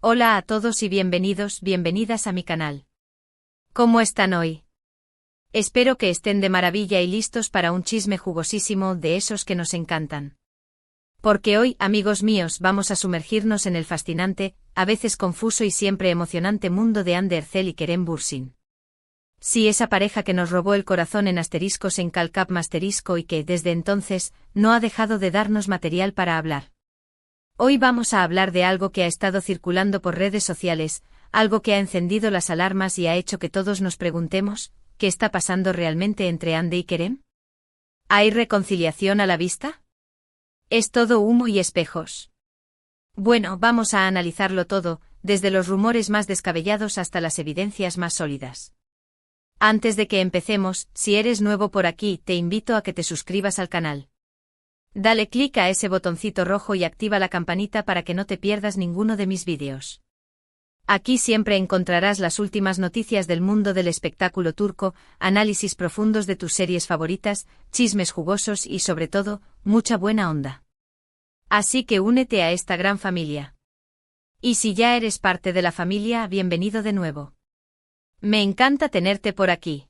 Hola a todos y bienvenidas a mi canal. ¿Cómo están hoy? Espero que estén de maravilla y listos para un chisme jugosísimo de esos que nos encantan. Porque hoy, amigos míos, vamos a sumergirnos en el fascinante, a veces confuso y siempre emocionante mundo de Ander Ercel y Kerem Bürsin. Sí, esa pareja que nos robó el corazón en asteriscos en Calcap Masterisco y que, desde entonces, no ha dejado de darnos material para hablar. Hoy vamos a hablar de algo que ha estado circulando por redes sociales, algo que ha encendido las alarmas y ha hecho que todos nos preguntemos, ¿qué está pasando realmente entre Ande y Kerem? ¿Hay reconciliación a la vista? ¿Es todo humo y espejos? Bueno, vamos a analizarlo todo, desde los rumores más descabellados hasta las evidencias más sólidas. Antes de que empecemos, si eres nuevo por aquí, te invito a que te suscribas al canal. Dale clic a ese botoncito rojo y activa la campanita para que no te pierdas ninguno de mis vídeos. Aquí siempre encontrarás las últimas noticias del mundo del espectáculo turco, análisis profundos de tus series favoritas, chismes jugosos y sobre todo, mucha buena onda. Así que únete a esta gran familia. Y si ya eres parte de la familia, bienvenido de nuevo. Me encanta tenerte por aquí.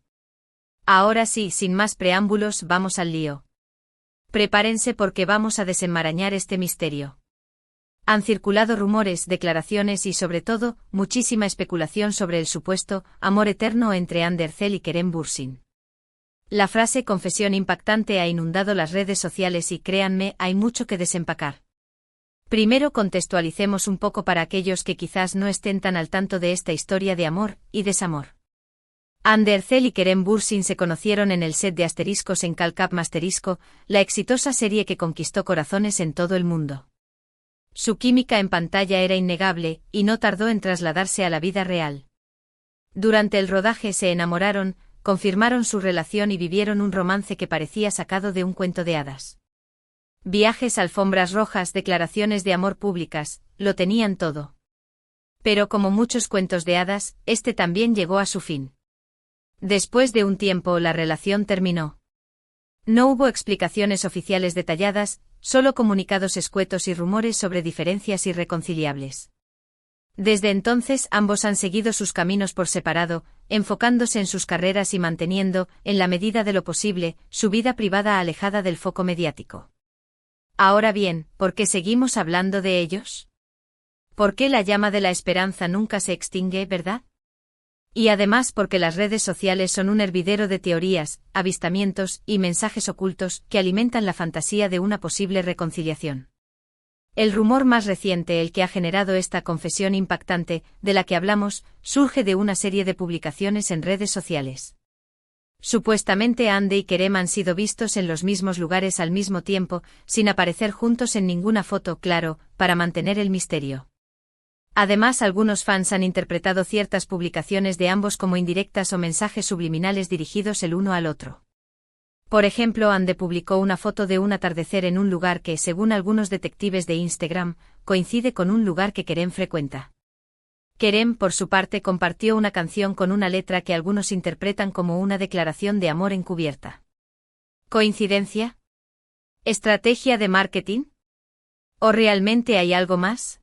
Ahora sí, sin más preámbulos, vamos al lío. Prepárense porque vamos a desenmarañar este misterio. Han circulado rumores, declaraciones y sobre todo, muchísima especulación sobre el supuesto amor eterno entre Ander Ercel y Kerem Bürsin. La frase confesión impactante ha inundado las redes sociales y créanme, hay mucho que desempacar. Primero contextualicemos un poco para aquellos que quizás no estén tan al tanto de esta historia de amor y desamor. Ander Ercel y Kerem Bürsin se conocieron en el set de Asteriscos en Calcap Masterisco, la exitosa serie que conquistó corazones en todo el mundo. Su química en pantalla era innegable, y no tardó en trasladarse a la vida real. Durante el rodaje se enamoraron, confirmaron su relación y vivieron un romance que parecía sacado de un cuento de hadas. Viajes, alfombras rojas, declaraciones de amor públicas, lo tenían todo. Pero como muchos cuentos de hadas, este también llegó a su fin. Después de un tiempo la relación terminó. No hubo explicaciones oficiales detalladas, solo comunicados escuetos y rumores sobre diferencias irreconciliables. Desde entonces ambos han seguido sus caminos por separado, enfocándose en sus carreras y manteniendo, en la medida de lo posible, su vida privada alejada del foco mediático. Ahora bien, ¿por qué seguimos hablando de ellos? ¿Por qué la llama de la esperanza nunca se extingue, verdad? Y además porque las redes sociales son un hervidero de teorías, avistamientos y mensajes ocultos que alimentan la fantasía de una posible reconciliación. El rumor más reciente, el que ha generado esta confesión impactante, de la que hablamos, surge de una serie de publicaciones en redes sociales. Supuestamente Ande y Kerem han sido vistos en los mismos lugares al mismo tiempo, sin aparecer juntos en ninguna foto, claro, para mantener el misterio. Además, algunos fans han interpretado ciertas publicaciones de ambos como indirectas o mensajes subliminales dirigidos el uno al otro. Por ejemplo, Ande publicó una foto de un atardecer en un lugar que, según algunos detectives de Instagram, coincide con un lugar que Kerem frecuenta. Kerem, por su parte, compartió una canción con una letra que algunos interpretan como una declaración de amor encubierta. ¿Coincidencia? ¿Estrategia de marketing? ¿O realmente hay algo más?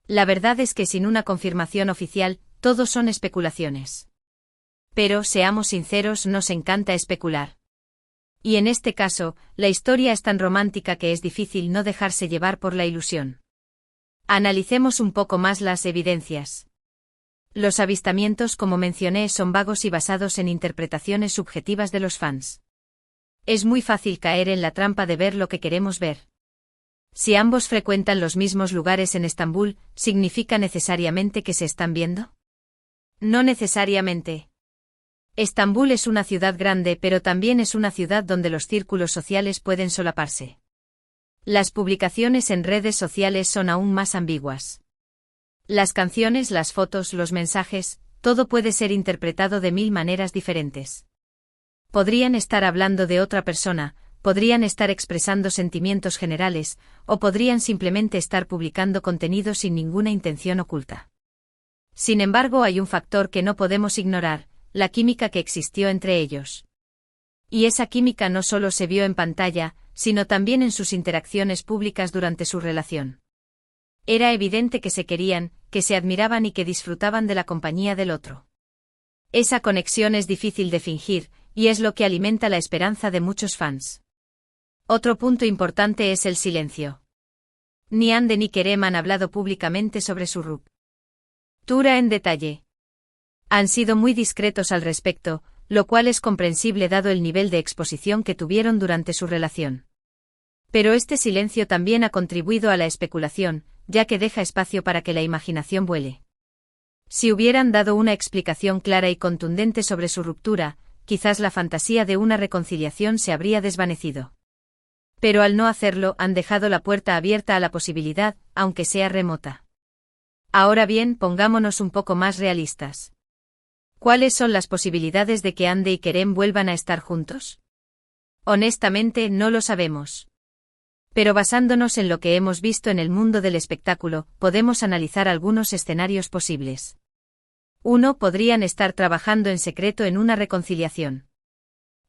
La verdad es que sin una confirmación oficial, todo son especulaciones. Pero, seamos sinceros, nos encanta especular. Y en este caso, la historia es tan romántica que es difícil no dejarse llevar por la ilusión. Analicemos un poco más las evidencias. Los avistamientos, como mencioné, son vagos y basados en interpretaciones subjetivas de los fans. Es muy fácil caer en la trampa de ver lo que queremos ver. Si ambos frecuentan los mismos lugares en Estambul, ¿significa necesariamente que se están viendo? No necesariamente. Estambul es una ciudad grande, pero también es una ciudad donde los círculos sociales pueden solaparse. Las publicaciones en redes sociales son aún más ambiguas. Las canciones, las fotos, los mensajes, todo puede ser interpretado de mil maneras diferentes. Podrían estar hablando de otra persona, podrían estar expresando sentimientos generales, o podrían simplemente estar publicando contenido sin ninguna intención oculta. Sin embargo, hay un factor que no podemos ignorar, la química que existió entre ellos. Y esa química no solo se vio en pantalla, sino también en sus interacciones públicas durante su relación. Era evidente que se querían, que se admiraban y que disfrutaban de la compañía del otro. Esa conexión es difícil de fingir, y es lo que alimenta la esperanza de muchos fans. Otro punto importante es el silencio. Ni Ande ni Kerem han hablado públicamente sobre su ruptura en detalle. Han sido muy discretos al respecto, lo cual es comprensible dado el nivel de exposición que tuvieron durante su relación. Pero este silencio también ha contribuido a la especulación, ya que deja espacio para que la imaginación vuele. Si hubieran dado una explicación clara y contundente sobre su ruptura, quizás la fantasía de una reconciliación se habría desvanecido. Pero al no hacerlo han dejado la puerta abierta a la posibilidad, aunque sea remota. Ahora bien, pongámonos un poco más realistas. ¿Cuáles son las posibilidades de que Ande y Kerem vuelvan a estar juntos? Honestamente, no lo sabemos. Pero basándonos en lo que hemos visto en el mundo del espectáculo, podemos analizar algunos escenarios posibles. 1. Podrían estar trabajando en secreto en una reconciliación.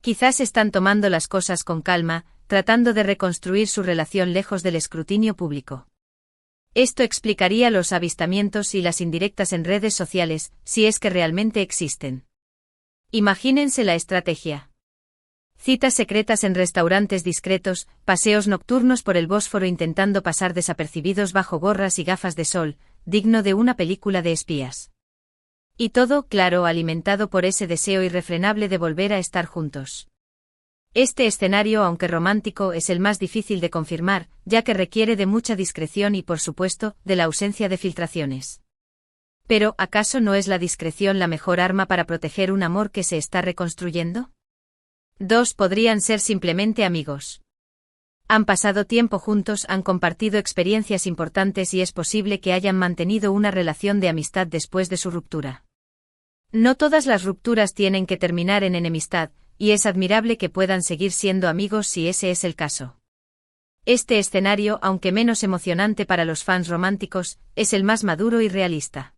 Quizás están tomando las cosas con calma, tratando de reconstruir su relación lejos del escrutinio público. Esto explicaría los avistamientos y las indirectas en redes sociales, si es que realmente existen. Imagínense la estrategia. Citas secretas en restaurantes discretos, paseos nocturnos por el Bósforo intentando pasar desapercibidos bajo gorras y gafas de sol, digno de una película de espías. Y todo, claro, alimentado por ese deseo irrefrenable de volver a estar juntos. Este escenario, aunque romántico, es el más difícil de confirmar, ya que requiere de mucha discreción y, por supuesto, de la ausencia de filtraciones. Pero, ¿acaso no es la discreción la mejor arma para proteger un amor que se está reconstruyendo? 2. Podrían ser simplemente amigos. Han pasado tiempo juntos, han compartido experiencias importantes y es posible que hayan mantenido una relación de amistad después de su ruptura. No todas las rupturas tienen que terminar en enemistad, y es admirable que puedan seguir siendo amigos si ese es el caso. Este escenario, aunque menos emocionante para los fans románticos, es el más maduro y realista.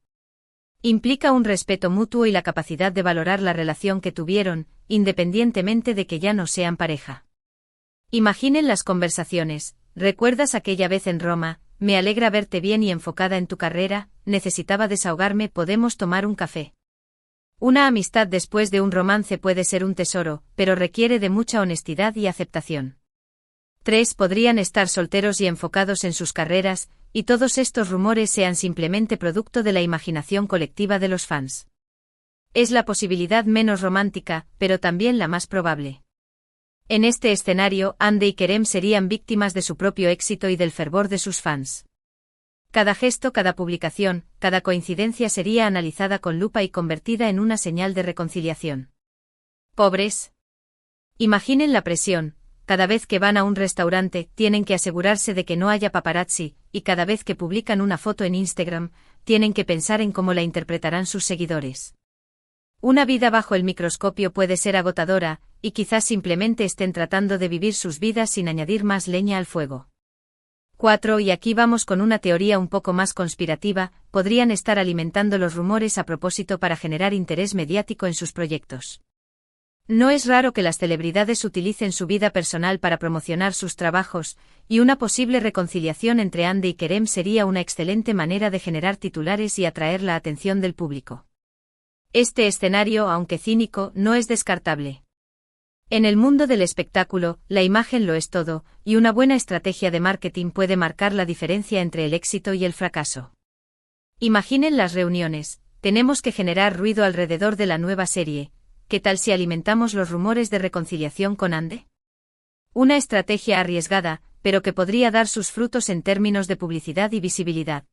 Implica un respeto mutuo y la capacidad de valorar la relación que tuvieron, independientemente de que ya no sean pareja. Imaginen las conversaciones. ¿Recuerdas aquella vez en Roma? Me alegra verte bien y enfocada en tu carrera, necesitaba desahogarme, ¿podemos tomar un café? Una amistad después de un romance puede ser un tesoro, pero requiere de mucha honestidad y aceptación. 3. Podrían estar solteros y enfocados en sus carreras, y todos estos rumores sean simplemente producto de la imaginación colectiva de los fans. Es la posibilidad menos romántica, pero también la más probable. En este escenario, Ande y Kerem serían víctimas de su propio éxito y del fervor de sus fans. Cada gesto, cada publicación, cada coincidencia sería analizada con lupa y convertida en una señal de reconciliación. Pobres. Imaginen la presión. Cada vez que van a un restaurante, tienen que asegurarse de que no haya paparazzi, y cada vez que publican una foto en Instagram, tienen que pensar en cómo la interpretarán sus seguidores. Una vida bajo el microscopio puede ser agotadora, y quizás simplemente estén tratando de vivir sus vidas sin añadir más leña al fuego. 4. Y aquí vamos con una teoría un poco más conspirativa, podrían estar alimentando los rumores a propósito para generar interés mediático en sus proyectos. No es raro que las celebridades utilicen su vida personal para promocionar sus trabajos, y una posible reconciliación entre Ande y Kerem sería una excelente manera de generar titulares y atraer la atención del público. Este escenario, aunque cínico, no es descartable. En el mundo del espectáculo, la imagen lo es todo, y una buena estrategia de marketing puede marcar la diferencia entre el éxito y el fracaso. Imaginen las reuniones. Tenemos que generar ruido alrededor de la nueva serie. ¿Qué tal si alimentamos los rumores de reconciliación con Ande? Una estrategia arriesgada, pero que podría dar sus frutos en términos de publicidad y visibilidad.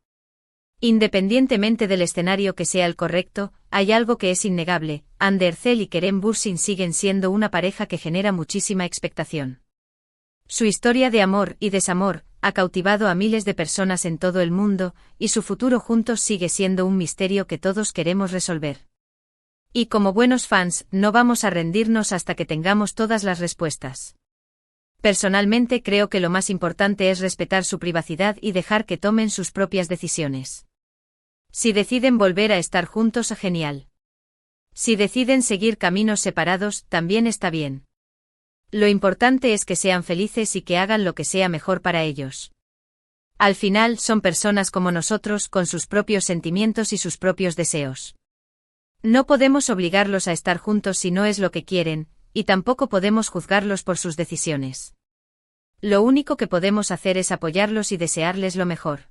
Independientemente del escenario que sea el correcto, hay algo que es innegable: Ande Erçel y Kerem Bürsin siguen siendo una pareja que genera muchísima expectación. Su historia de amor y desamor ha cautivado a miles de personas en todo el mundo, y su futuro juntos sigue siendo un misterio que todos queremos resolver. Y como buenos fans, no vamos a rendirnos hasta que tengamos todas las respuestas. Personalmente creo que lo más importante es respetar su privacidad y dejar que tomen sus propias decisiones. Si deciden volver a estar juntos, genial. Si deciden seguir caminos separados, también está bien. Lo importante es que sean felices y que hagan lo que sea mejor para ellos. Al final son personas como nosotros con sus propios sentimientos y sus propios deseos. No podemos obligarlos a estar juntos si no es lo que quieren, y tampoco podemos juzgarlos por sus decisiones. Lo único que podemos hacer es apoyarlos y desearles lo mejor.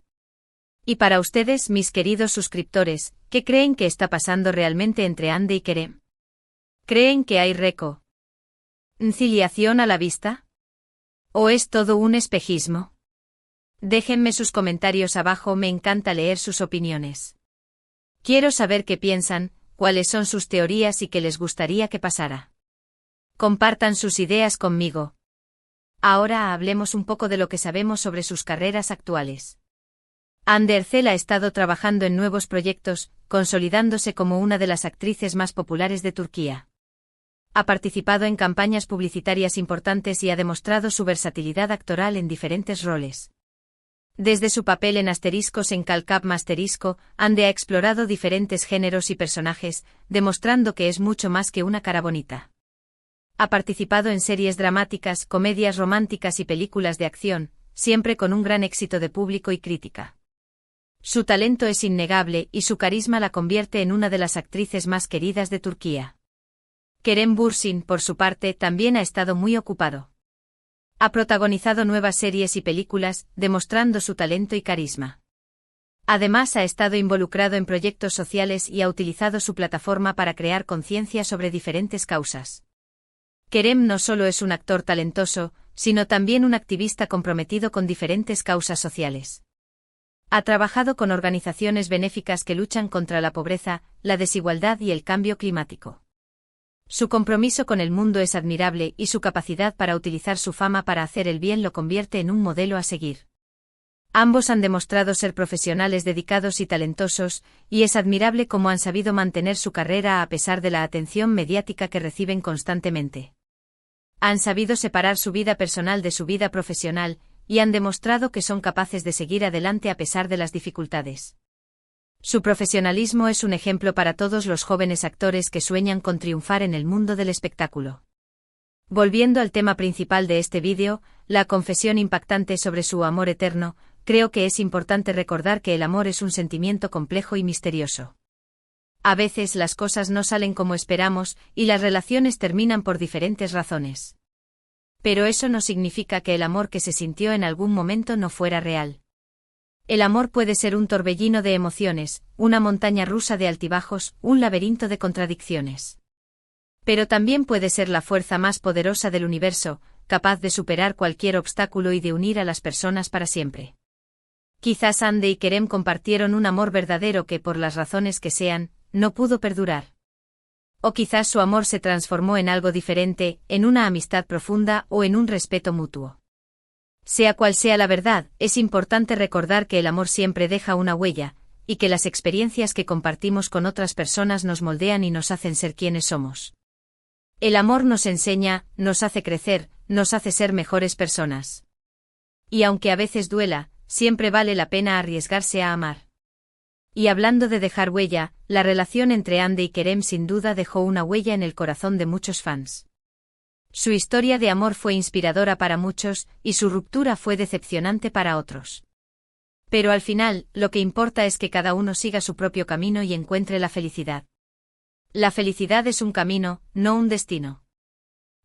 Y para ustedes, mis queridos suscriptores, ¿qué creen que está pasando realmente entre Ande y Kerem? ¿Creen que hay reconciliación a la vista? ¿O es todo un espejismo? Déjenme sus comentarios abajo, me encanta leer sus opiniones. Quiero saber qué piensan, cuáles son sus teorías y qué les gustaría que pasara. Compartan sus ideas conmigo. Ahora hablemos un poco de lo que sabemos sobre sus carreras actuales. Hande Erçel ha estado trabajando en nuevos proyectos, consolidándose como una de las actrices más populares de Turquía. Ha participado en campañas publicitarias importantes y ha demostrado su versatilidad actoral en diferentes roles. Desde su papel en Asteriscos en Calcap Masterisco, Hande ha explorado diferentes géneros y personajes, demostrando que es mucho más que una cara bonita. Ha participado en series dramáticas, comedias románticas y películas de acción, siempre con un gran éxito de público y crítica. Su talento es innegable y su carisma la convierte en una de las actrices más queridas de Turquía. Kerem Bürsin, por su parte, también ha estado muy ocupado. Ha protagonizado nuevas series y películas, demostrando su talento y carisma. Además, ha estado involucrado en proyectos sociales y ha utilizado su plataforma para crear conciencia sobre diferentes causas. Kerem no solo es un actor talentoso, sino también un activista comprometido con diferentes causas sociales. Ha trabajado con organizaciones benéficas que luchan contra la pobreza, la desigualdad y el cambio climático. Su compromiso con el mundo es admirable y su capacidad para utilizar su fama para hacer el bien lo convierte en un modelo a seguir. Ambos han demostrado ser profesionales dedicados y talentosos, y es admirable cómo han sabido mantener su carrera a pesar de la atención mediática que reciben constantemente. Han sabido separar su vida personal de su vida profesional, y han demostrado que son capaces de seguir adelante a pesar de las dificultades. Su profesionalismo es un ejemplo para todos los jóvenes actores que sueñan con triunfar en el mundo del espectáculo. Volviendo al tema principal de este vídeo, la confesión impactante sobre su amor eterno, creo que es importante recordar que el amor es un sentimiento complejo y misterioso. A veces las cosas no salen como esperamos y las relaciones terminan por diferentes razones. Pero eso no significa que el amor que se sintió en algún momento no fuera real. El amor puede ser un torbellino de emociones, una montaña rusa de altibajos, un laberinto de contradicciones. Pero también puede ser la fuerza más poderosa del universo, capaz de superar cualquier obstáculo y de unir a las personas para siempre. Quizás Hande y Kerem compartieron un amor verdadero que, por las razones que sean, no pudo perdurar. O quizás su amor se transformó en algo diferente, en una amistad profunda o en un respeto mutuo. Sea cual sea la verdad, es importante recordar que el amor siempre deja una huella, y que las experiencias que compartimos con otras personas nos moldean y nos hacen ser quienes somos. El amor nos enseña, nos hace crecer, nos hace ser mejores personas. Y aunque a veces duela, siempre vale la pena arriesgarse a amar. Y hablando de dejar huella, la relación entre Hande y Kerem sin duda dejó una huella en el corazón de muchos fans. Su historia de amor fue inspiradora para muchos, y su ruptura fue decepcionante para otros. Pero al final, lo que importa es que cada uno siga su propio camino y encuentre la felicidad. La felicidad es un camino, no un destino.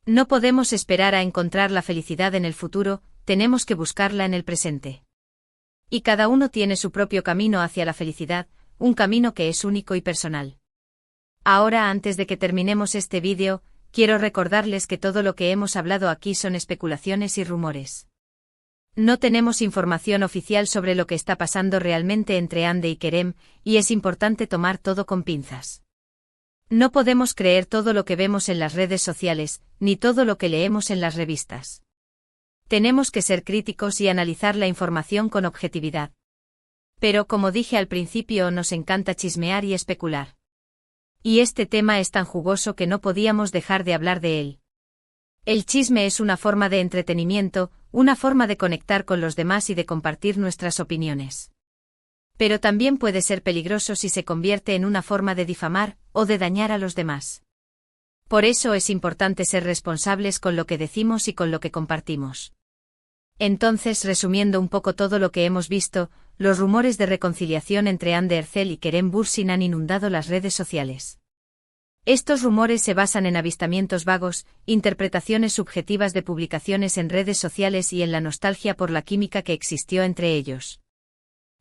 No podemos esperar a encontrar la felicidad en el futuro, tenemos que buscarla en el presente. Y cada uno tiene su propio camino hacia la felicidad, un camino que es único y personal. Ahora, antes de que terminemos este vídeo, quiero recordarles que todo lo que hemos hablado aquí son especulaciones y rumores. No tenemos información oficial sobre lo que está pasando realmente entre Hande y Kerem, y es importante tomar todo con pinzas. No podemos creer todo lo que vemos en las redes sociales, ni todo lo que leemos en las revistas. Tenemos que ser críticos y analizar la información con objetividad. Pero como dije al principio, nos encanta chismear y especular. Y este tema es tan jugoso que no podíamos dejar de hablar de él. El chisme es una forma de entretenimiento, una forma de conectar con los demás y de compartir nuestras opiniones. Pero también puede ser peligroso si se convierte en una forma de difamar o de dañar a los demás. Por eso es importante ser responsables con lo que decimos y con lo que compartimos. Entonces, resumiendo un poco todo lo que hemos visto, los rumores de reconciliación entre Anne Ercel y Kerem Bürsin han inundado las redes sociales. Estos rumores se basan en avistamientos vagos, interpretaciones subjetivas de publicaciones en redes sociales y en la nostalgia por la química que existió entre ellos.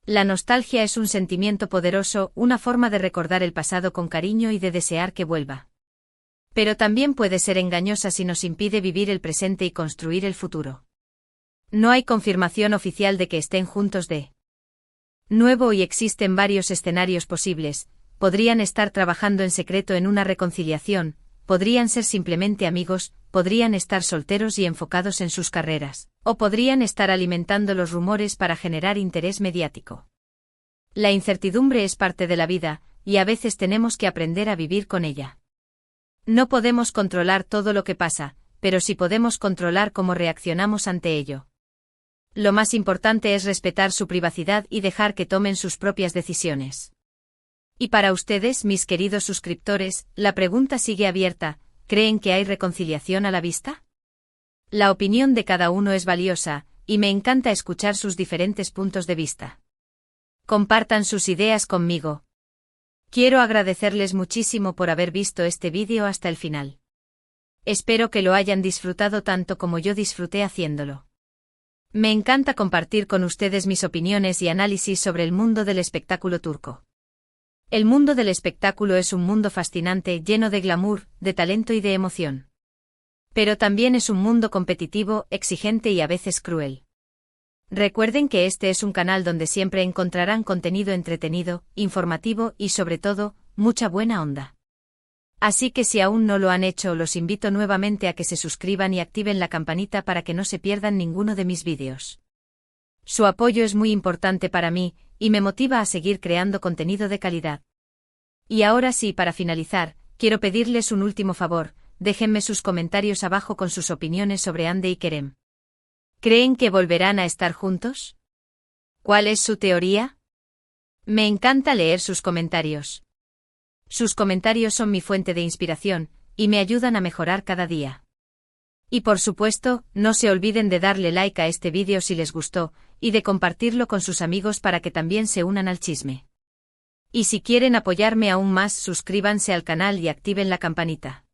La nostalgia es un sentimiento poderoso, una forma de recordar el pasado con cariño y de desear que vuelva. Pero también puede ser engañosa si nos impide vivir el presente y construir el futuro. No hay confirmación oficial de que estén juntos de nuevo y existen varios escenarios posibles. Podrían estar trabajando en secreto en una reconciliación, podrían ser simplemente amigos, podrían estar solteros y enfocados en sus carreras, o podrían estar alimentando los rumores para generar interés mediático. La incertidumbre es parte de la vida, y a veces tenemos que aprender a vivir con ella. No podemos controlar todo lo que pasa, pero sí podemos controlar cómo reaccionamos ante ello. Lo más importante es respetar su privacidad y dejar que tomen sus propias decisiones. Y para ustedes, mis queridos suscriptores, la pregunta sigue abierta: ¿creen que hay reconciliación a la vista? La opinión de cada uno es valiosa, y me encanta escuchar sus diferentes puntos de vista. Compartan sus ideas conmigo. Quiero agradecerles muchísimo por haber visto este vídeo hasta el final. Espero que lo hayan disfrutado tanto como yo disfruté haciéndolo. Me encanta compartir con ustedes mis opiniones y análisis sobre el mundo del espectáculo turco. El mundo del espectáculo es un mundo fascinante, lleno de glamour, de talento y de emoción. Pero también es un mundo competitivo, exigente y a veces cruel. Recuerden que este es un canal donde siempre encontrarán contenido entretenido, informativo y sobre todo, mucha buena onda. Así que si aún no lo han hecho, los invito nuevamente a que se suscriban y activen la campanita para que no se pierdan ninguno de mis vídeos. Su apoyo es muy importante para mí, y me motiva a seguir creando contenido de calidad. Y ahora sí, para finalizar, quiero pedirles un último favor: déjenme sus comentarios abajo con sus opiniones sobre Hande y Kerem. ¿Creen que volverán a estar juntos? ¿Cuál es su teoría? Me encanta leer sus comentarios. Sus comentarios son mi fuente de inspiración, y me ayudan a mejorar cada día. Y por supuesto, no se olviden de darle like a este vídeo si les gustó, y de compartirlo con sus amigos para que también se unan al chisme. Y si quieren apoyarme aún más, suscríbanse al canal y activen la campanita.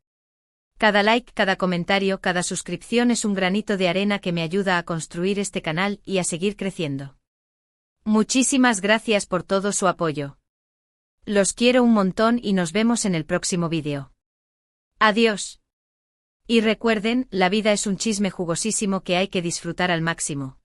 Cada like, cada comentario, cada suscripción es un granito de arena que me ayuda a construir este canal y a seguir creciendo. Muchísimas gracias por todo su apoyo. Los quiero un montón y nos vemos en el próximo vídeo. Adiós. Y recuerden, la vida es un chisme jugosísimo que hay que disfrutar al máximo.